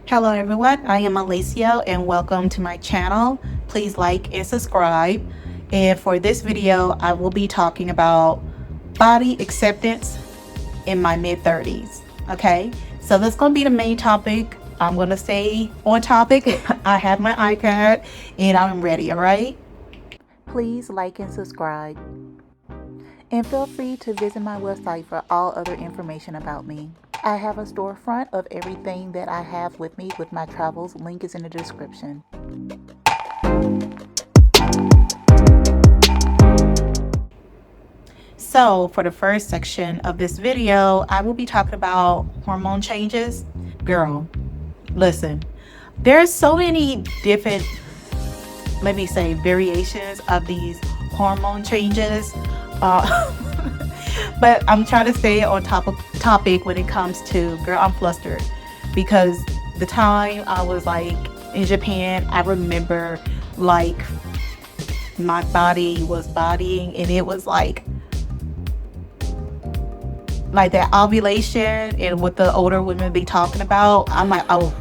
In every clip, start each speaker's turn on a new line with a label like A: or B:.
A: Hello everyone, I am Malaceo and welcome to my channel. Please like and subscribe. And for this video, I will be talking about body acceptance in my mid-30s. Okay, so that's going to be the main topic. I'm going to stay on topic. I have my iPad and I'm ready, all right? Please like and subscribe. And feel free to visit my website for all other information about me. I have a storefront of everything that I have with me with my travels. Link is in the description. So for the first section of this video, I will be talking about hormone changes. Girl, listen, there's so many different, let me say, variations of these hormone changes. But I'm trying to stay on topic when it comes to, girl, I'm flustered because the time I was like in Japan, I remember like my body was bodying and it was like that ovulation and what the older women be talking about. I'm like, oh,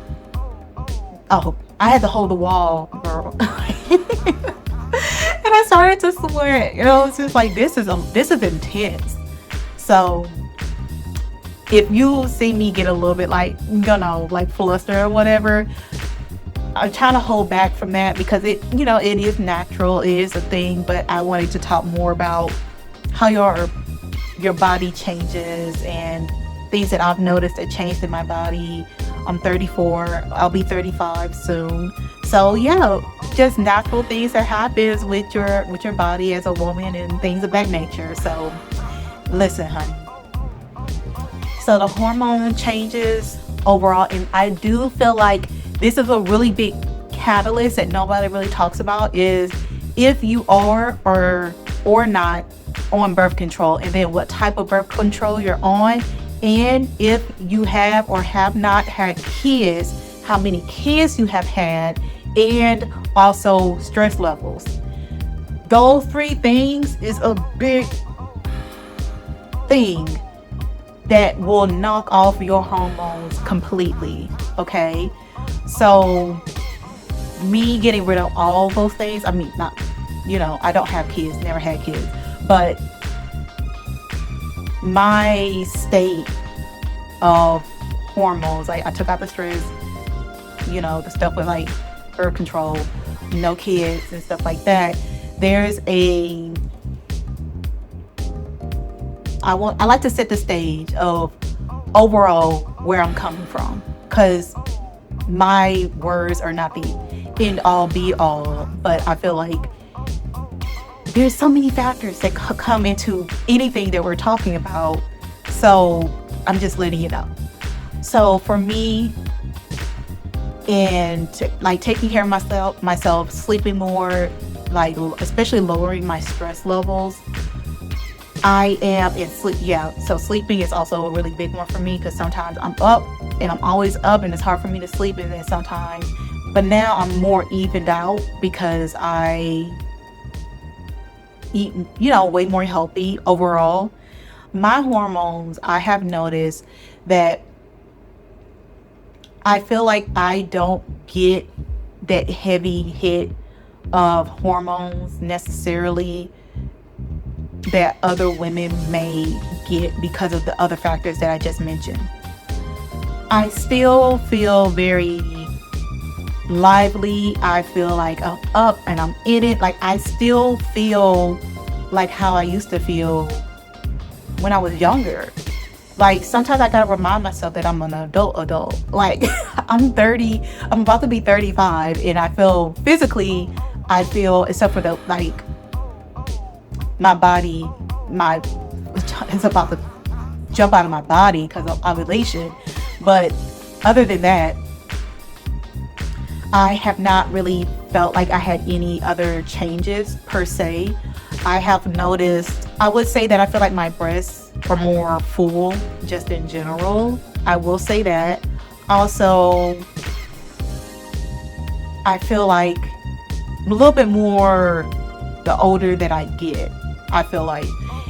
A: I had to hold the wall, girl. And I started to sweat. It's just like this is intense. So if you see me get a little bit like flustered or whatever, I'm trying to hold back from that because it is natural, it is a thing. But I wanted to talk more about how your body changes and things that I've noticed that changed in my body. I'm 34, I'll be 35 soon. So yeah, just natural things that happens with your body as a woman and things of that nature. So listen, honey. So the hormone changes overall, and I do feel like this is a really big catalyst that nobody really talks about, is if you are or not on birth control, and then what type of birth control you're on, and if you have or have not had kids, how many kids you have had, and also stress levels. Those three things is a big thing that will knock off your hormones completely. Okay, so me getting rid of all those things, I mean, not, I don't have kids, never had kids, but my state of hormones, like I took out the stress, the stuff with like birth control, no kids and stuff like that. There's I like to set the stage of overall where I'm coming from, because my words are not the end all be all, but I feel like there's so many factors that come into anything that we're talking about. So I'm just letting you know. So for me, and taking care of myself, sleeping more, like especially lowering my stress levels. I am in sleep. Yeah, so sleeping is also a really big one for me, because sometimes I'm up and I'm always up and it's hard for me to sleep, and then sometimes, but now I'm more evened out because I eat, way more healthy overall. My hormones, I have noticed that I feel like I don't get that heavy hit of hormones necessarily that other women may get because of the other factors that I just mentioned. I still feel very lively. I feel like I'm up and I'm in it. Like I still feel like how I used to feel when I was younger. Like sometimes I gotta remind myself that I'm an adult. Like I'm 30, I'm about to be 35, and I feel physically, except for the my body, it's about to jump out of my body because of ovulation. But other than that, I have not really felt like I had any other changes per se. I have noticed, I would say that I feel like my breasts are more full just in general. I will say that. Also, I feel like a little bit more the older that I get, I feel like.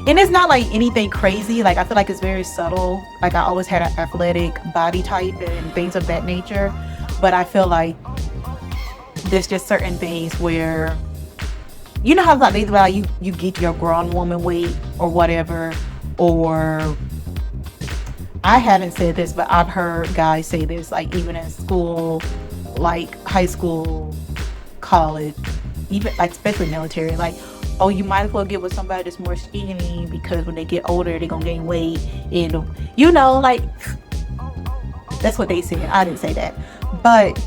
A: And it's not like anything crazy. Like I feel like it's very subtle. Like I always had an athletic body type and things of that nature. But I feel like there's just certain things where, you know how like things about you get your grown woman weight or whatever, or I haven't said this, but I've heard guys say this, like even in school, like high school, college, even like especially military, like, oh, you might as well get with somebody that's more skinny because when they get older, they're gonna gain weight. And you know, like that's what they said. I didn't say that, but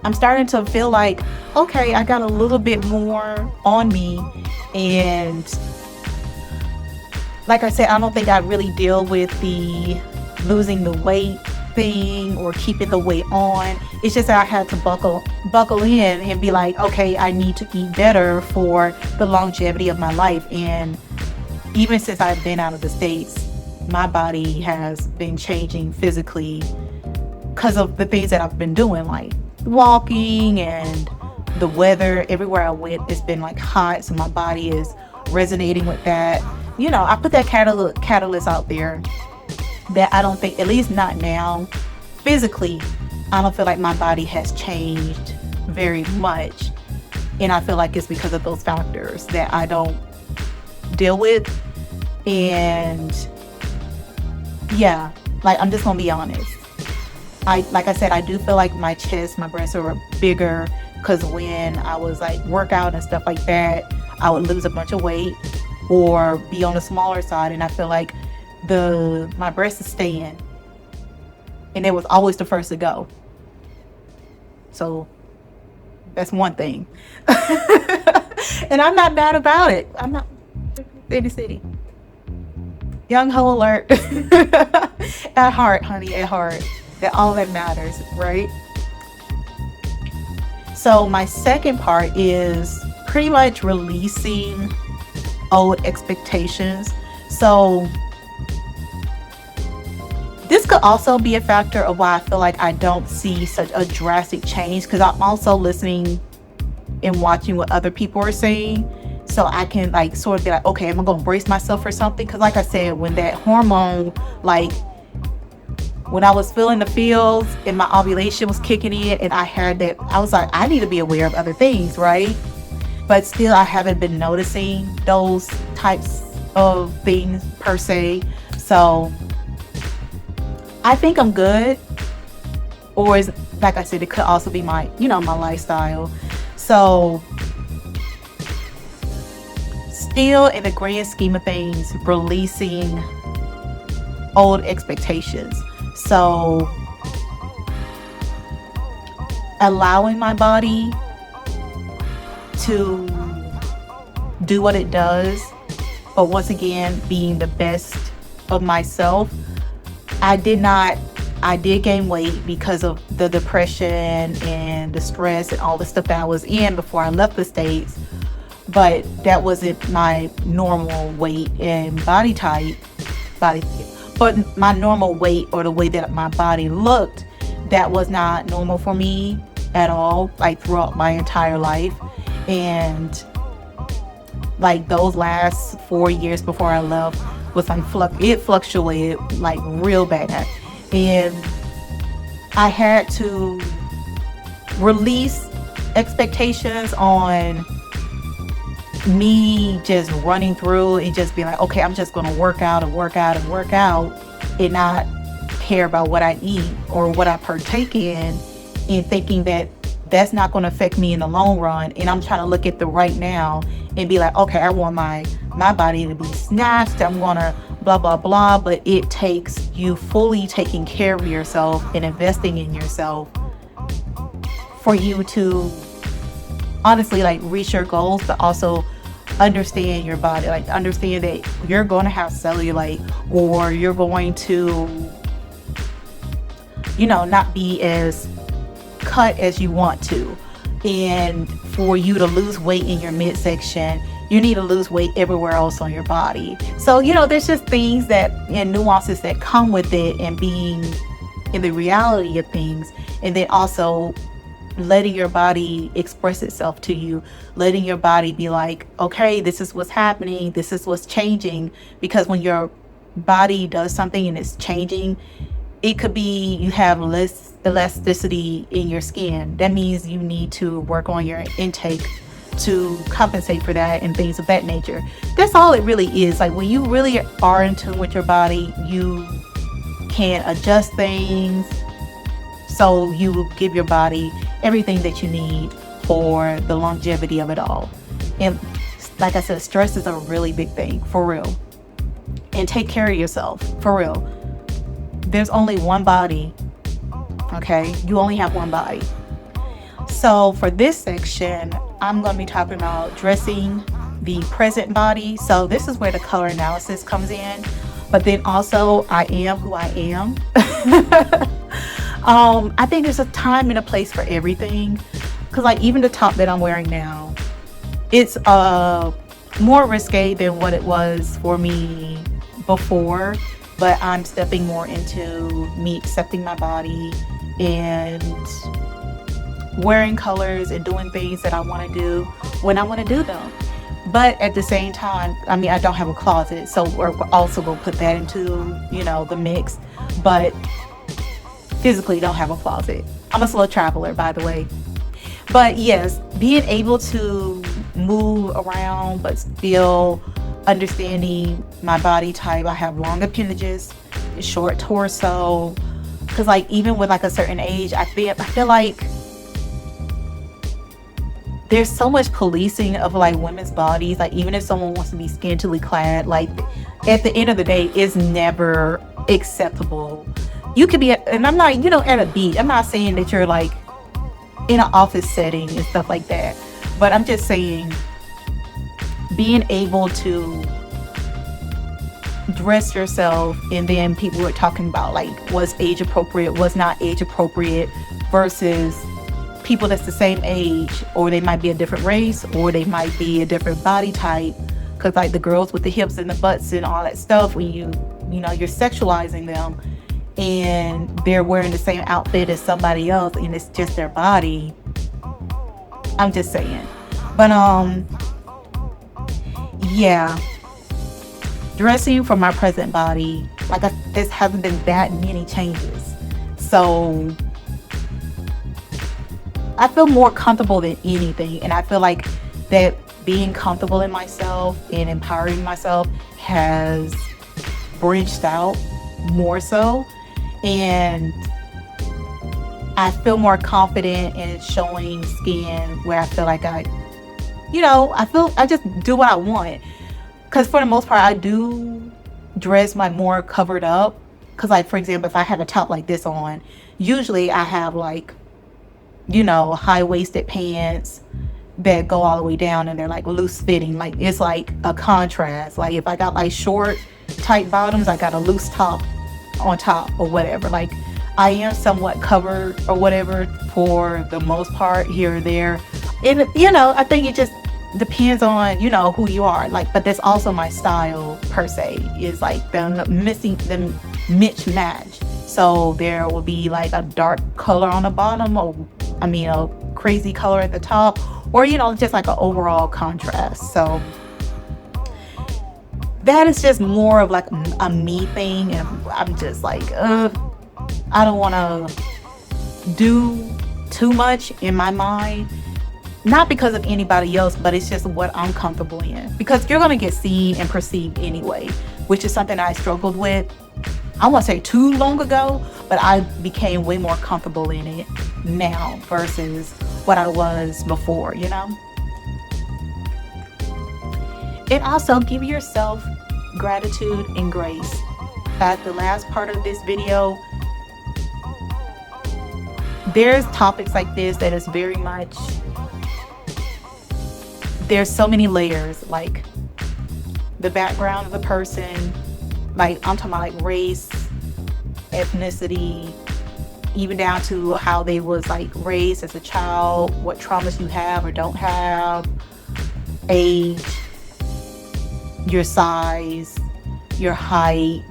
A: I'm starting to feel like, okay, I got a little bit more on me, and like I said, I don't think I really deal with the losing the weight thing or keeping the weight on. It's just that I had to buckle in and be like, okay, I need to eat better for the longevity of my life. And even since I've been out of the States, my body has been changing physically because of the things that I've been doing, like walking, and the weather. Everywhere I went, it's been like hot, so my body is resonating with that. You know, I put that catalyst out there that I don't think, at least not now, physically, I don't feel like my body has changed very much. And I feel like it's because of those factors that I don't deal with. And yeah, like I'm just gonna be honest. Like I said, I do feel like my chest, my breasts are bigger because when I was like workout and stuff like that, I would lose a bunch of weight or be on the smaller side, and I feel like my breast is staying, and it was always the first to go. So that's one thing. And I'm not mad about it. I'm not city. Young hoe alert. At heart, honey, at heart. That all that matters, right? So my second part is pretty much releasing old expectations. So this could also be a factor of why I feel like I don't see such a drastic change, because I'm also listening and watching what other people are saying, so I can like sort of be like, okay, am I gonna brace myself for something? Because like I said, when that hormone, like when I was feeling the feels and my ovulation was kicking in, and I had that, I was like, I need to be aware of other things, right? But still, I haven't been noticing those types of things per se. So I think I'm good. Or is, like I said, it could also be my, my lifestyle. So still, in the grand scheme of things, releasing old expectations. So allowing my body to do what it does, but once again, being the best of myself. I did gain weight because of the depression and the stress and all the stuff that I was in before I left the States, but that wasn't my normal weight and body type. But my normal weight, or the way that my body looked, that was not normal for me at all, like throughout my entire life. And like those last 4 years before I left was like it fluctuated like real bad, and I had to release expectations on me just running through and just being like, okay, I'm just gonna work out and not care about what I eat or what I partake in, and thinking that that's not going to affect me in the long run. And I'm trying to look at the right now and be like, okay, I want my body to be snatched, I'm gonna blah blah blah. But it takes you fully taking care of yourself and investing in yourself for you to honestly like reach your goals, but also understand your body, like understand that you're going to have cellulite, or you're going to not be as cut as you want to. And for you to lose weight in your midsection, you need to lose weight everywhere else on your body. So there's just things that and nuances that come with it, and being in the reality of things, and then also letting your body express itself to you, letting your body be like, okay, this is what's happening, this is what's changing. Because when your body does something and it's changing, it could be you have less elasticity in your skin. That means you need to work on your intake to compensate for that and things of that nature. That's all it really is. Like when you really are in tune with your body, you can adjust things so you give your body everything that you need for the longevity of it all. And like I said, stress is a really big thing, for real. And take care of yourself, for real. There's only one body, okay? You only have one body. So for this section, I'm going to be talking about dressing the present body. So this is where the color analysis comes in. But then also, I am who I am. I think there's a time and a place for everything. Because like even the top that I'm wearing now, it's more risque than what it was for me before. But I'm stepping more into me accepting my body and wearing colors and doing things that I want to do when I want to do them. But at the same time, I mean, I don't have a closet, so we're also going to put that into, you know, the mix. But physically don't have a closet. I'm a slow traveler, by the way. But yes, being able to move around but still understanding my body type. I have long appendages, short torso. Because like even with like a certain age, I feel like there's so much policing of like women's bodies. Like even if someone wants to be scantily clad, like at the end of the day, it's never acceptable. You could be, and I'm not, you know, at a beach. I'm not saying that you're like in an office setting and stuff like that. But I'm just saying being able to dress yourself, and then people were talking about like what's age appropriate, what's not age appropriate, versus people that's the same age, or they might be a different race, or they might be a different body type. Because like the girls with the hips and the butts and all that stuff, when you know, you're sexualizing them and they're wearing the same outfit as somebody else and it's just their body. I'm just saying. But yeah, dressing for my present body, like this hasn't been that many changes, so I feel more comfortable than anything. And I feel like that being comfortable in myself and empowering myself has branched out more so, and I feel more confident in showing skin where I feel like I just do what I want. Because for the most part, I do dress my more covered up. Because like, for example, if I have a top like this on, usually I have like, you know, high-waisted pants that go all the way down and they're like loose fitting. Like it's like a contrast. Like if I got like short, tight bottoms, I got a loose top on top or whatever. Like I am somewhat covered or whatever for the most part here or there. And, you know, I think it just depends on, you know, who you are. Like, but that's also my style per se, is like the mismatch. So there will be like a dark color on the bottom, or a crazy color at the top, or, you know, just like an overall contrast. So that is just more of like a me thing. And I'm just like, I don't want to do too much in my mind. Not because of anybody else, but it's just what I'm comfortable in. Because you're going to get seen and perceived anyway, which is something I struggled with, I won't say too long ago, but I became way more comfortable in it now versus what I was before, you know? And also give yourself gratitude and grace. At the last part of this video, there's topics like this that is very much, there's so many layers, like the background of the person, like I'm talking about like race, ethnicity, even down to how they was like raised as a child, what traumas you have or don't have, age, your size, your height.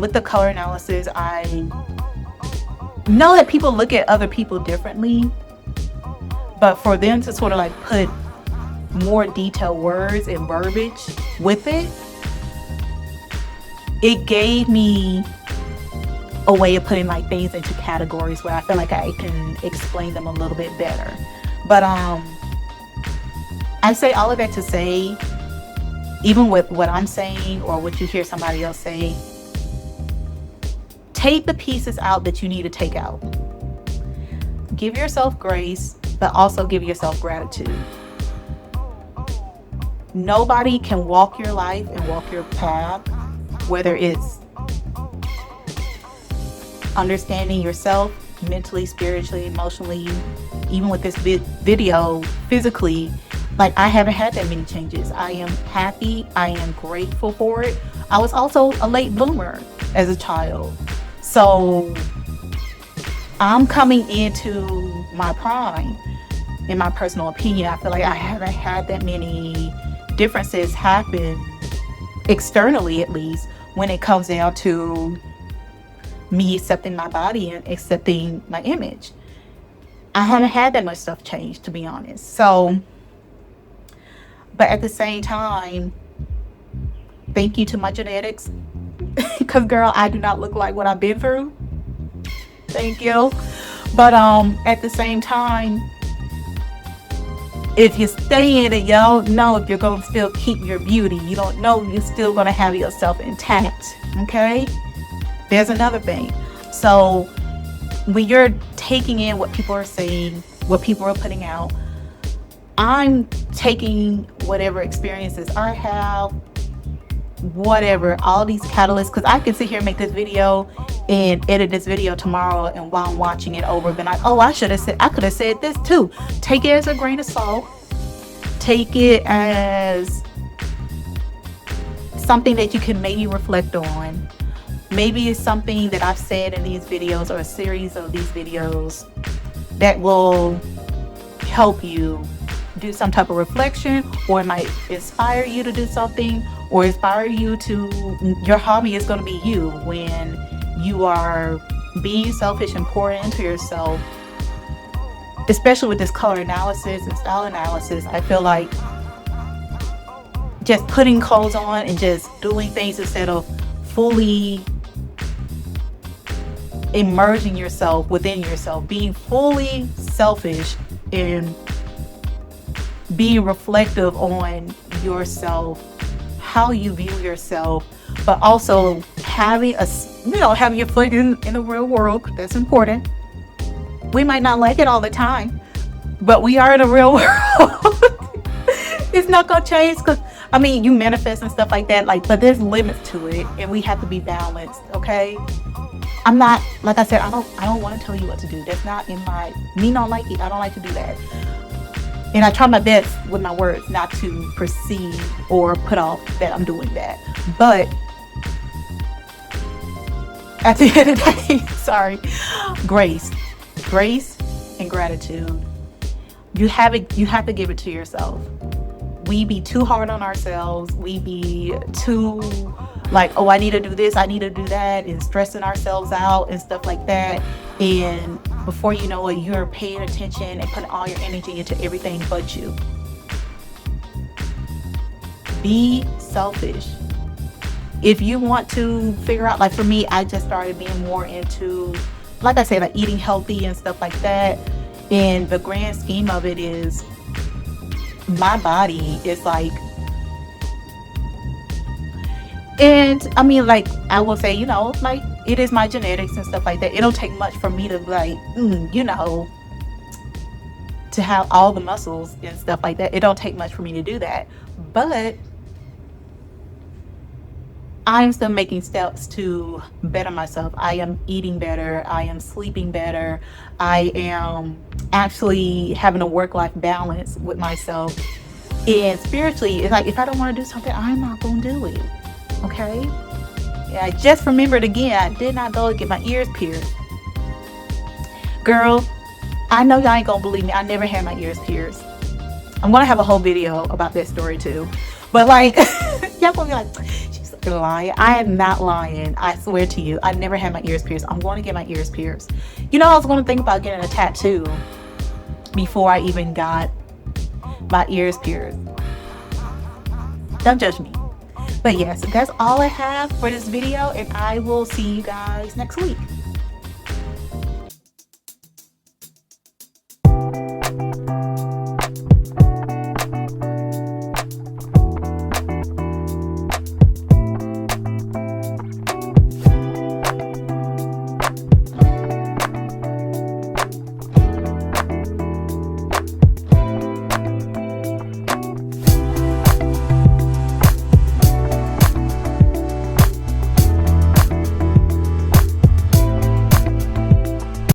A: With the color analysis, I know that people look at other people differently, but for them to sort of like put more detailed words and verbiage with it, it gave me a way of putting like things into categories where I feel like I can explain them a little bit better. But I say all of that to say, even with what I'm saying or what you hear somebody else say, take the pieces out that you need to take out. Give yourself grace, but also give yourself gratitude. Nobody can walk your life and walk your path, whether it's understanding yourself mentally, spiritually, emotionally, even with this video, physically. Like, I haven't had that many changes. I am happy. I am grateful for it. I was also a late bloomer as a child. So I'm coming into my prime, in my personal opinion. I feel like I haven't had that many differences happen externally, at least, when it comes down to me accepting my body and accepting my image. I haven't had that much stuff change, to be honest. So, but at the same time, thank you to my genetics, because girl, I do not look like what I've been through. Thank you. But at the same time, if you stay in it, you don't know if you're going to still keep your beauty. You don't know if you're still going to have yourself intact. Okay? There's another thing. So when you're taking in what people are saying, what people are putting out, I'm taking whatever experiences I have, whatever, all these catalysts, because I can sit here and make this video and edit this video tomorrow, and while I'm watching it over, been like, oh, I could have said this too. Take it as a grain of salt. Take it as something that you can maybe reflect on. Maybe it's something that I've said in these videos, or a series of these videos, that will help you do some type of reflection, or it might inspire you to do something, or inspire you to, your hobby is going to be you when you are being selfish and pouring into yourself. Especially with this color analysis and style analysis, I feel like just putting clothes on and just doing things instead of fully immersing yourself within yourself, being fully selfish and being reflective on yourself, how you view yourself, but also having having your foot in the real world. That's important. We might not like it all the time, but we are in the real world. It's not gonna change, because I mean, you manifest and stuff like that, but there's limits to it, and we have to be balanced. Okay, I'm not, like I said, I don't want to tell you what to do. That's not in me not like it. I don't like to do that. And I try my best with my words not to perceive or put off that I'm doing that. But at the end of the day, sorry, grace and gratitude. You have to give it to yourself. We be too hard on ourselves. We be too like, oh, I need to do this, I need to do that, and stressing ourselves out and stuff like that. And before you know it, you're paying attention and putting all your energy into everything but you. Be selfish. If you want to figure out, like for me, I just started being more into, like I said, like eating healthy and stuff like that. And the grand scheme of it is, my body is like, and I mean, like I will say, like it is my genetics and stuff like that. It don't take much for me to to have all the muscles and stuff like that. It don't take much for me to do that. But I'm still making steps to better myself. I am eating better. I am sleeping better. I am actually having a work-life balance with myself. And spiritually, it's like, if I don't want to do something, I'm not going to do it. Okay? Yeah, I just remembered again, I did not go get my ears pierced. Girl, I know y'all ain't going to believe me. I never had my ears pierced. I'm going to have a whole video about that story too. But like, y'all going to be like, she's lying. I am not lying. I swear to you, I never had my ears pierced. I'm going to get my ears pierced. I was going to think about getting a tattoo before I even got my ears pierced. Don't judge me. But yes, that's all I have for this video, and I will see you guys next week.